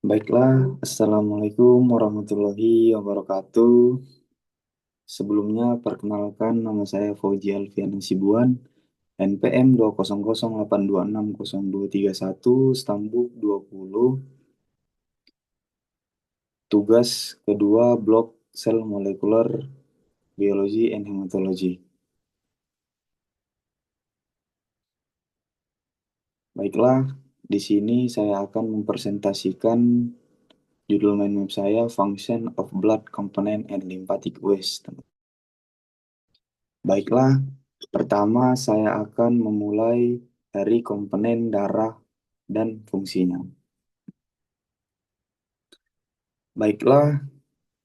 Baiklah, Assalamualaikum warahmatullahi wabarakatuh. Sebelumnya, perkenalkan nama saya Fauzi Alfian Sibuan, NPM 20082600231, Stambuk 20, tugas kedua blok sel molekuler biologi and hematology. Baiklah, di sini saya akan mempresentasikan judul mind map saya, Function of Blood Component and Lymphatic Waste. Baiklah, pertama saya akan memulai dari komponen darah dan fungsinya. Baiklah,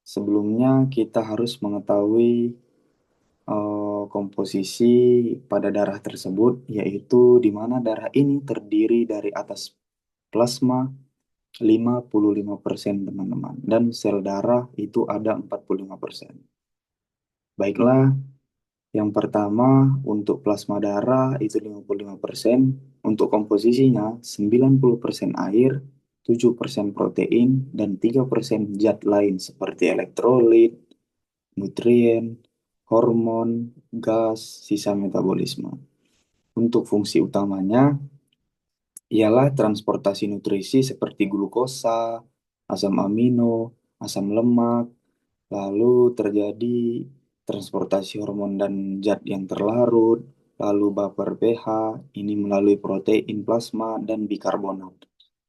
sebelumnya kita harus mengetahui komposisi pada darah tersebut, yaitu di mana darah ini terdiri dari atas plasma 55%, teman-teman, dan sel darah itu ada 45%. Baiklah, yang pertama, untuk plasma darah itu 55%, untuk komposisinya 90% air, 7% protein, dan 3% zat lain seperti elektrolit, nutrien, hormon, gas, sisa metabolisme. Untuk fungsi utamanya ialah transportasi nutrisi seperti glukosa, asam amino, asam lemak, lalu terjadi transportasi hormon dan zat yang terlarut, lalu baper pH, ini melalui protein plasma dan bikarbonat.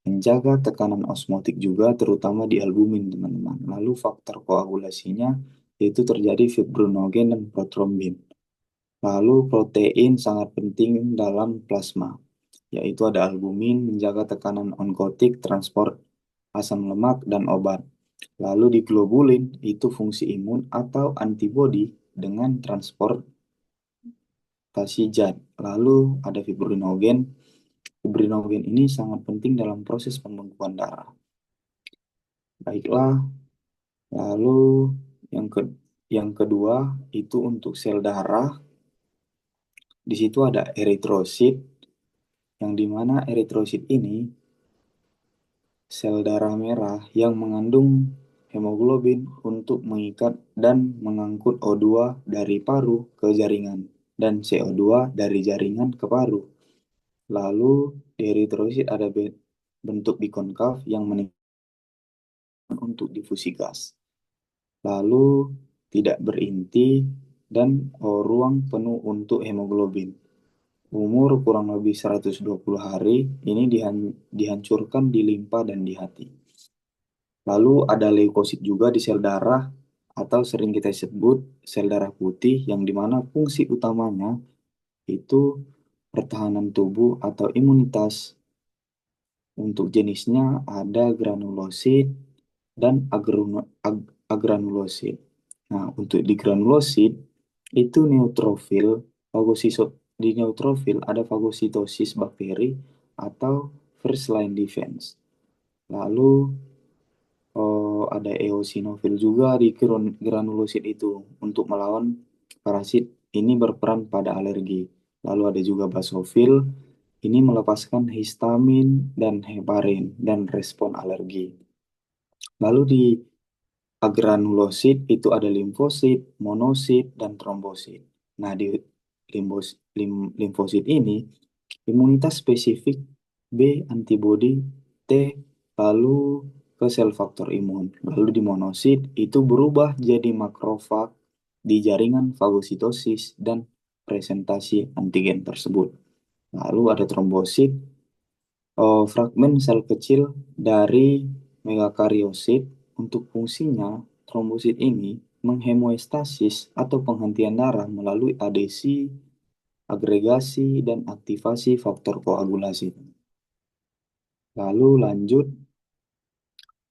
Menjaga tekanan osmotik juga terutama di albumin, teman-teman. Lalu faktor koagulasinya yaitu terjadi fibrinogen dan protrombin. Lalu protein sangat penting dalam plasma, yaitu ada albumin menjaga tekanan onkotik, transport asam lemak, dan obat. Lalu di globulin itu fungsi imun atau antibodi dengan transportasi zat. Lalu ada fibrinogen. Fibrinogen ini sangat penting dalam proses pembekuan darah. Baiklah, lalu yang ke yang kedua itu untuk sel darah. Di situ ada eritrosit, yang dimana eritrosit ini sel darah merah yang mengandung hemoglobin untuk mengikat dan mengangkut O2 dari paru ke jaringan dan CO2 dari jaringan ke paru. Lalu di eritrosit ada bentuk bikonkav yang meningkatkan untuk difusi gas. Lalu tidak berinti dan ruang penuh untuk hemoglobin. Umur kurang lebih 120 hari, ini dihancurkan di limpa dan di hati. Lalu ada leukosit juga di sel darah atau sering kita sebut sel darah putih, yang dimana fungsi utamanya itu pertahanan tubuh atau imunitas. Untuk jenisnya ada granulosit dan agranulosit. Nah, untuk di granulosit itu neutrofil, di neutrofil ada fagositosis bakteri atau first line defense. Lalu ada eosinofil juga di granulosit itu untuk melawan parasit, ini berperan pada alergi. Lalu ada juga basofil, ini melepaskan histamin dan heparin dan respon alergi. Lalu di agranulosit itu ada limfosit, monosit, dan trombosit. Nah, di limfosit ini imunitas spesifik, B antibodi, T lalu ke sel faktor imun. Lalu di monosit itu berubah jadi makrofag di jaringan fagositosis dan presentasi antigen tersebut. Lalu ada trombosit, fragmen sel kecil dari megakariosit. Untuk fungsinya, trombosit ini menghemostasis atau penghentian darah melalui adesi, agregasi, dan aktivasi faktor koagulasi. Lalu lanjut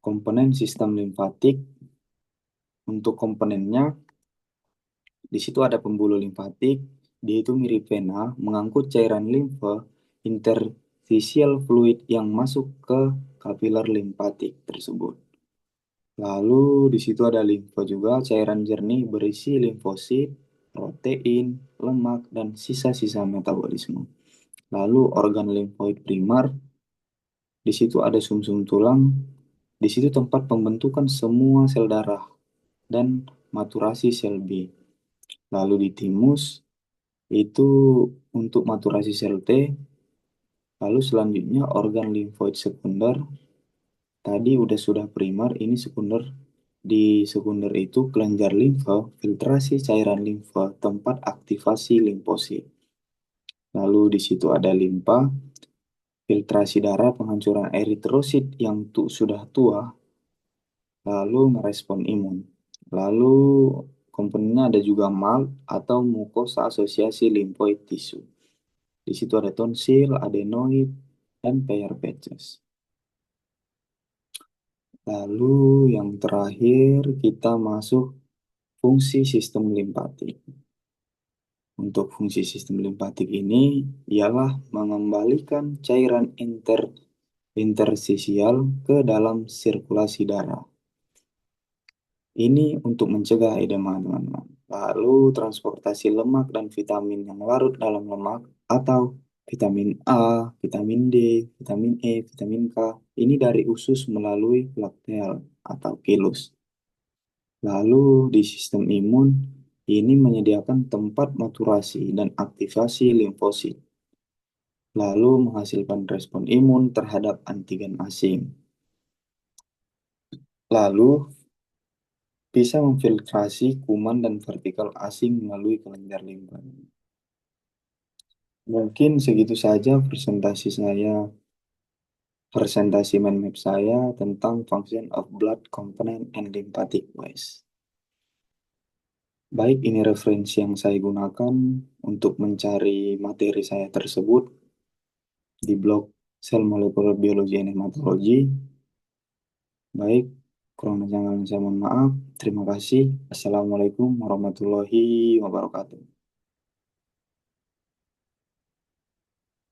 komponen sistem limfatik. Untuk komponennya, di situ ada pembuluh limfatik, dia itu mirip vena, mengangkut cairan limfa interstitial fluid yang masuk ke kapiler limfatik tersebut. Lalu di situ ada limfa juga, cairan jernih berisi limfosit, protein, lemak, dan sisa-sisa metabolisme. Lalu organ limfoid primer, di situ ada sumsum tulang Di situ tempat pembentukan semua sel darah dan maturasi sel B. Lalu di timus itu untuk maturasi sel T. Lalu selanjutnya organ limfoid sekunder. Tadi udah sudah primer, ini sekunder. Di sekunder itu kelenjar limfa, filtrasi cairan limfa, tempat aktivasi limfosit. Lalu di situ ada limpa, filtrasi darah, penghancuran eritrosit yang sudah tua, lalu merespon imun. Lalu komponennya ada juga MALT atau mukosa asosiasi limfoid tisu. Di situ ada tonsil, adenoid, dan Peyer's patches. Lalu yang terakhir kita masuk fungsi sistem limpatik. Untuk fungsi sistem limpatik ini ialah mengembalikan cairan interstisial ke dalam sirkulasi darah. Ini untuk mencegah edema, teman-teman. Lalu transportasi lemak dan vitamin yang larut dalam lemak atau vitamin A, vitamin D, vitamin E, vitamin K, ini dari usus melalui laktel atau pilus. Lalu di sistem imun, ini menyediakan tempat maturasi dan aktivasi limfosit, lalu menghasilkan respon imun terhadap antigen asing. Lalu bisa memfiltrasi kuman dan partikel asing melalui kelenjar limpa. Mungkin segitu saja presentasi mind map saya tentang function of blood component and lymphatic ways. Baik, ini referensi yang saya gunakan untuk mencari materi saya tersebut di blog Cell Molecular Biology and Hematology. Baik, kurang lebihnya saya mohon maaf. Terima kasih. Assalamualaikum warahmatullahi wabarakatuh.